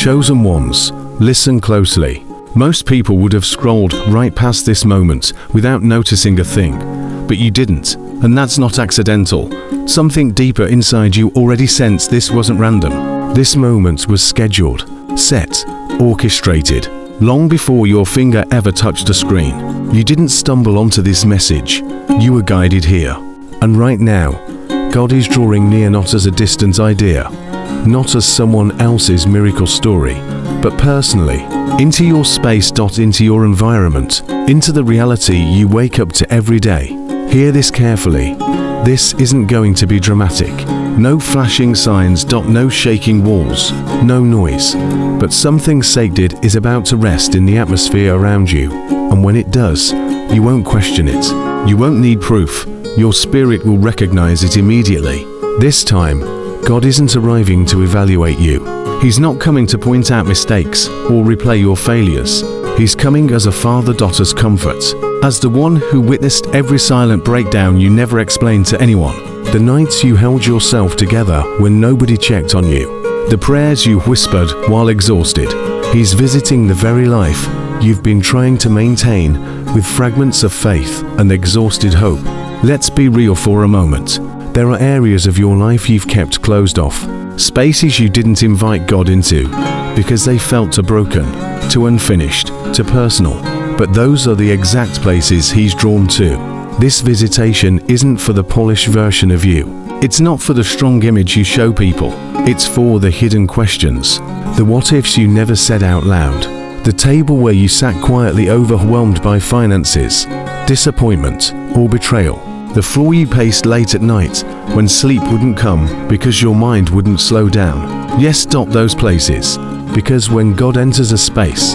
Chosen ones, listen closely. Most people would have scrolled right past this moment without noticing a thing, but you didn't, and that's not accidental. Something deeper inside you already sensed this wasn't random. This moment was scheduled, set, orchestrated, long before your finger ever touched a screen. You didn't stumble onto this message, you were guided here. And right now, God is drawing near not as a distant idea, not as someone else's miracle story, but personally, into your space, into your environment, into the reality you wake up to every day. Hear this carefully. This isn't going to be dramatic. No flashing signs, no shaking walls, no noise. But something sacred is about to rest in the atmosphere around you. And when it does, you won't question it. You won't need proof. Your spirit will recognize it immediately. This time, God isn't arriving to evaluate you. He's not coming to point out mistakes or replay your failures. He's coming as a father-daughter's comfort, as the one who witnessed every silent breakdown you never explained to anyone. The nights you held yourself together when nobody checked on you. The prayers you whispered while exhausted. He's visiting the very life you've been trying to maintain with fragments of faith and exhausted hope. Let's be real for a moment. There are areas of your life you've kept closed off. Spaces you didn't invite God into because they felt too broken, too unfinished, too personal. But those are the exact places He's drawn to. This visitation isn't for the polished version of you. It's not for the strong image you show people. It's for the hidden questions, the what-ifs you never said out loud. The table where you sat quietly overwhelmed by finances, disappointment, or betrayal. The floor you paced late at night when sleep wouldn't come because your mind wouldn't slow down. Yes, stop those places, because when God enters a space,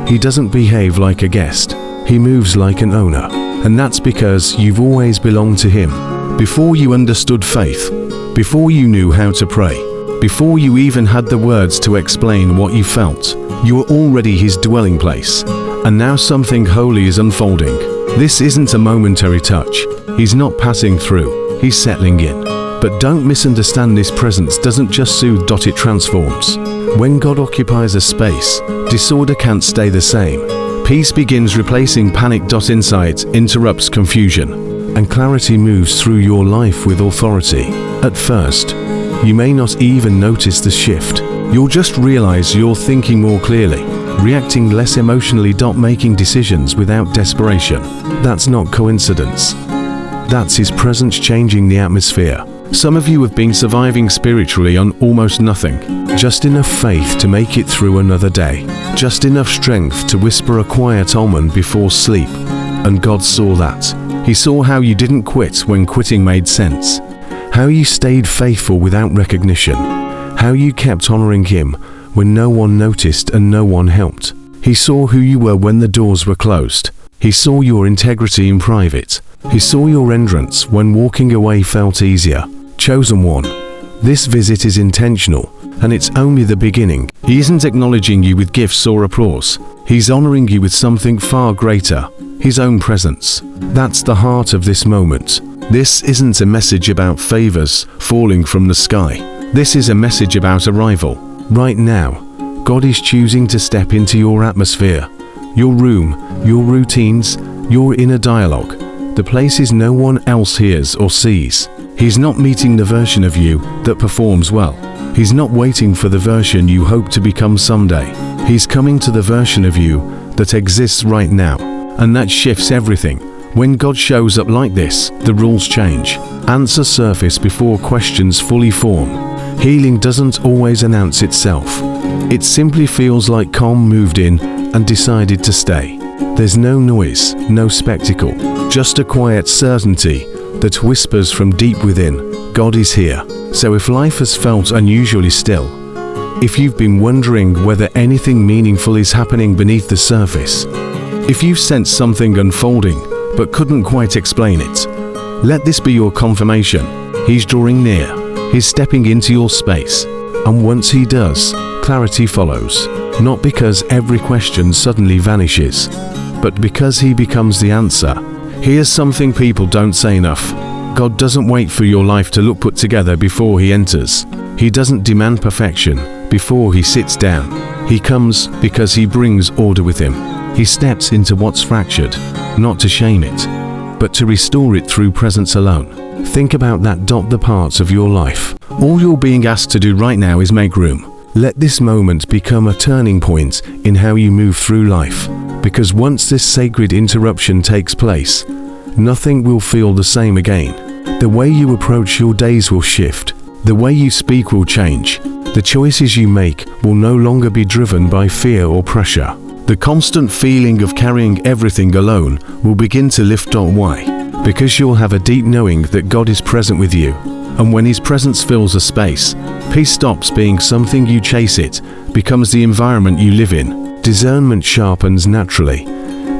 He doesn't behave like a guest. He moves like an owner. And that's because you've always belonged to Him. Before you understood faith, before you knew how to pray, before you even had the words to explain what you felt, you were already His dwelling place. And now something holy is unfolding. This isn't a momentary touch. He's not passing through, He's settling in. But don't misunderstand, this presence doesn't just soothe, it transforms. When God occupies a space, disorder can't stay the same. Peace begins replacing panic. Insight interrupts confusion, and clarity moves through your life with authority. At first, you may not even notice the shift. You'll just realize you're thinking more clearly, reacting less emotionally, making decisions without desperation. That's not coincidence. That's His presence changing the atmosphere. Some of you have been surviving spiritually on almost nothing. Just enough faith to make it through another day. Just enough strength to whisper a quiet omen before sleep. And God saw that. He saw how you didn't quit when quitting made sense. How you stayed faithful without recognition. How you kept honoring Him when no one noticed and no one helped. He saw who you were when the doors were closed. He saw your integrity in private. He saw your endurance when walking away felt easier. Chosen one, this visit is intentional, and it's only the beginning. He isn't acknowledging you with gifts or applause. He's honoring you with something far greater, His own presence. That's the heart of this moment. This isn't a message about favors falling from the sky. This is a message about arrival. Right now, God is choosing to step into your atmosphere, your room, your routines, your inner dialogue, the places no one else hears or sees. He's not meeting the version of you that performs well. He's not waiting for the version you hope to become someday. He's coming to the version of you that exists right now. And that shifts everything. When God shows up like this, the rules change. Answers surface before questions fully form. Healing doesn't always announce itself. It simply feels like calm moved in and decided to stay. There's no noise, no spectacle, just a quiet certainty that whispers from deep within, God is here. So if life has felt unusually still, if you've been wondering whether anything meaningful is happening beneath the surface, if you've sensed something unfolding but couldn't quite explain it, let this be your confirmation. He's drawing near. He's stepping into your space. And once He does, clarity follows. Not because every question suddenly vanishes, but because He becomes the answer. Here's something people don't say enough. God doesn't wait for your life to look put together before He enters. He doesn't demand perfection before He sits down. He comes because he brings order with him. He steps into what's fractured, not to shame it, but to restore it through presence alone. Think about that. The parts of your life. All you're being asked to do right now is make room. Let this moment become a turning point in how you move through life, because once this sacred interruption takes place, nothing will feel the same again. The way you approach your days will shift. The way you speak will change. The choices you make will no longer be driven by fear or pressure. The constant feeling of carrying everything alone will begin to lift. Why? Because you'll have a deep knowing that God is present with you. And when His presence fills a space, peace stops being something you chase, it becomes the environment you live in. Discernment sharpens naturally.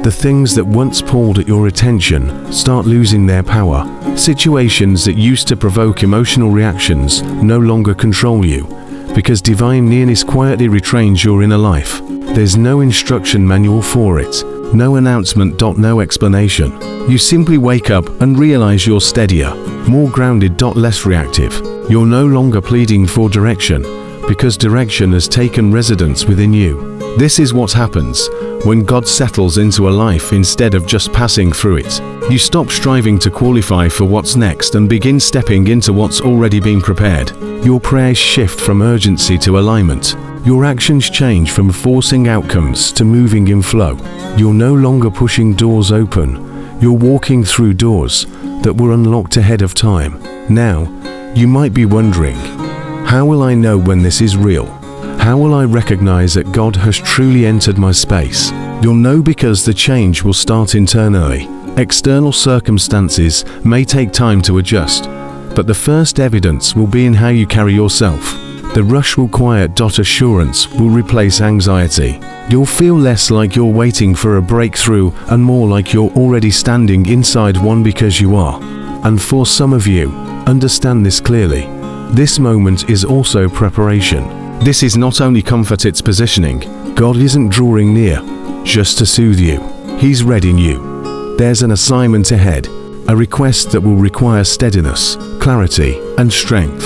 The things that once pulled at your attention start losing their power. Situations that used to provoke emotional reactions no longer control you, because divine nearness quietly retrains your inner life. There's no instruction manual for it, no announcement. No explanation. You simply wake up and realize you're steadier, more grounded. Less reactive. You're no longer pleading for direction, because direction has taken residence within you. This is what happens when God settles into a life instead of just passing through it. You stop striving to qualify for what's next and begin stepping into what's already been prepared. Your prayers shift from urgency to alignment. Your actions change from forcing outcomes to moving in flow. You're no longer pushing doors open. You're walking through doors that were unlocked ahead of time. Now, you might be wondering, how will I know when this is real? How will I recognize that God has truly entered my space? You'll know because the change will start internally. External circumstances may take time to adjust, but the first evidence will be in how you carry yourself. The rush will quiet. Assurance will replace anxiety. You'll feel less like you're waiting for a breakthrough and more like you're already standing inside one, because you are. And for some of you, understand this clearly. This moment is also preparation. This is not only comfort, it's positioning. God isn't drawing near just to soothe you. He's readying you. There's an assignment ahead, a request that will require steadiness, clarity, and strength.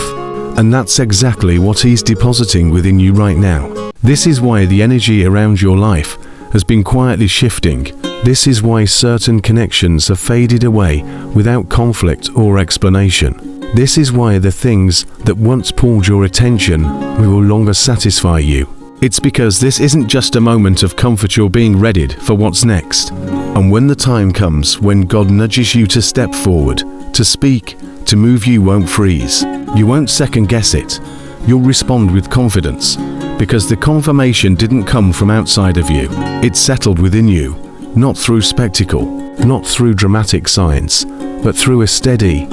And that's exactly what He's depositing within you right now. This is why the energy around your life has been quietly shifting. This is why certain connections have faded away without conflict or explanation. This is why the things that once pulled your attention will no longer satisfy you. It's because this isn't just a moment of comfort. You're being readied for what's next. And when the time comes when God nudges you to step forward, to speak, to move, you won't freeze. You won't second guess it. You'll respond with confidence, because the confirmation didn't come from outside of you. It settled within you, not through spectacle, not through dramatic signs, but through a steady,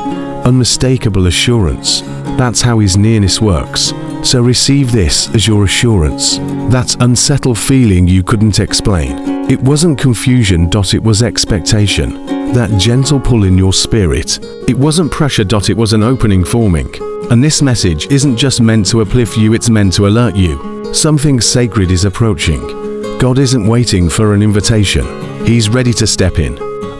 unmistakable assurance. That's how His nearness works. So receive this as your assurance. That unsettled feeling you couldn't explain. It wasn't confusion. It was expectation. That gentle pull in your spirit. It wasn't pressure. It was an opening forming. And this message isn't just meant to uplift you, it's meant to alert you. Something sacred is approaching. God isn't waiting for an invitation. He's ready to step in.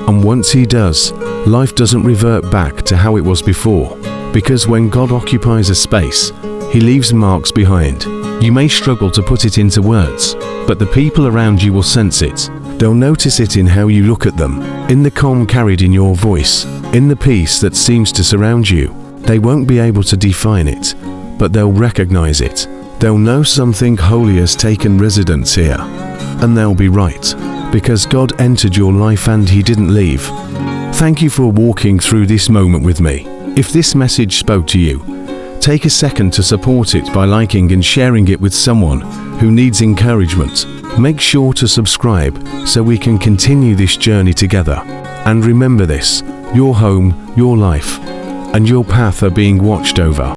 And once He does, life doesn't revert back to how it was before. Because when God occupies a space, He leaves marks behind. You may struggle to put it into words, but the people around you will sense it. They'll notice it in how you look at them, in the calm carried in your voice, in the peace that seems to surround you. They won't be able to define it, but they'll recognize it. They'll know something holy has taken residence here. And they'll be right, because God entered your life and He didn't leave. Thank you for walking through this moment with me. If this message spoke to you, take a second to support it by liking and sharing it with someone who needs encouragement. Make sure to subscribe so we can continue this journey together. And remember this, your home, your life, and your path are being watched over.